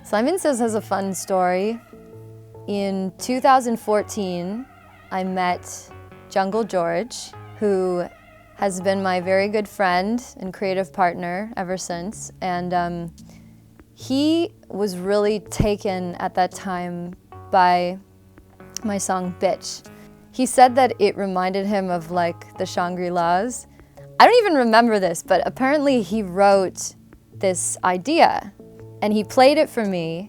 Simon Says has a fun story. In 2014, I met Jungle George, who has been my very good friend and creative partner ever since. And he was really taken at that time by my song, Bitch. He said that it reminded him of like the Shangri-Las. I don't even remember this, but apparently he wrote this idea and he played it for me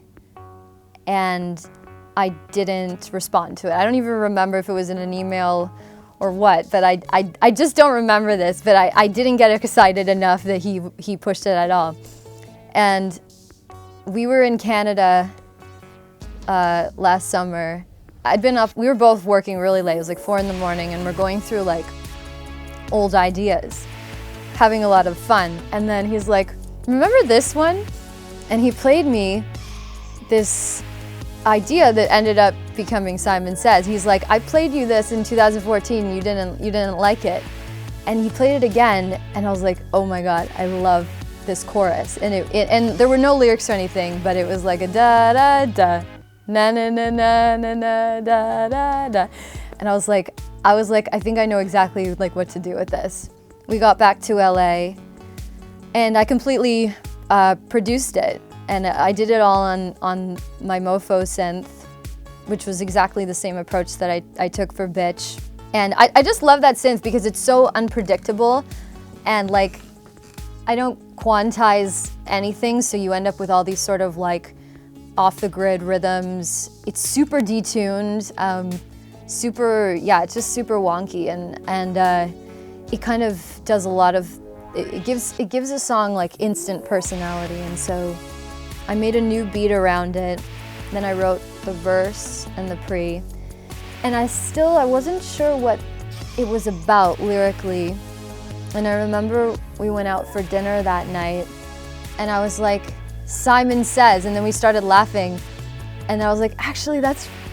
and I didn't respond to it. I don't even remember if it was in an email or what, but I just don't remember this, but I didn't get excited enough that he pushed it at all. And we were in Canada last summer. We were both working really late. It was like 4 a.m, and we're going through like old ideas, having a lot of fun. And then he's like, remember this one? And he played me this idea that ended up becoming Simon Says. He's like, I played you this in 2014, you didn't like it. And he played it again, and I was like, oh my God, I love this chorus. And and there were no lyrics or anything, but it was like a da da da, na na na na na na da da da. And I was like, I think I know exactly like what to do with this. We got back to LA, and I completely produced it. And I did it all on my Mofo synth, which was exactly the same approach that I took for Bitch. And I just love that synth because it's so unpredictable, and like, I don't quantize anything, so you end up with all these sort of like off-the-grid rhythms. It's super detuned, it's just super wonky, and it kind of does a lot of, it gives a song like instant personality. And so I made a new beat around it, then I wrote the verse and the pre, and I wasn't sure what it was about lyrically. And I remember we went out for dinner that night, and I was like, Simon Says, and then we started laughing, and I was like, actually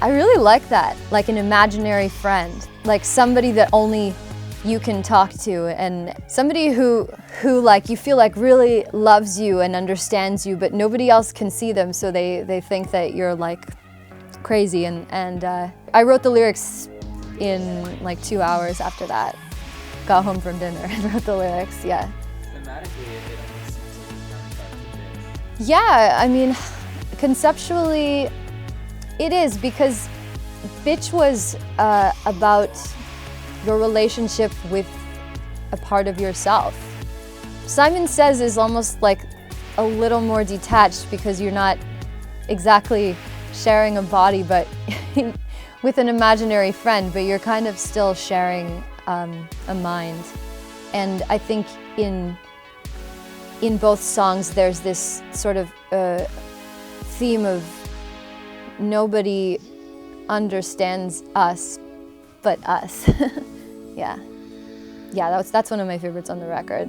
I really like that, like an imaginary friend, like somebody that only you can talk to, and somebody who like you feel like really loves you and understands you, but nobody else can see them, so they think that you're like crazy. And I wrote the lyrics in like 2 hours after that. Got home from dinner and wrote the lyrics, yeah. Thematically, it almost seems like a counterpart to Bitch. Yeah, I mean, conceptually, it is, because Bitch was about your relationship with a part of yourself. Simon Says is almost like a little more detached because you're not exactly sharing a body, but with an imaginary friend, but you're kind of still sharing a mind. And I think in both songs there's this sort of theme of nobody understands us but us. Yeah, that's one of my favorites on the record.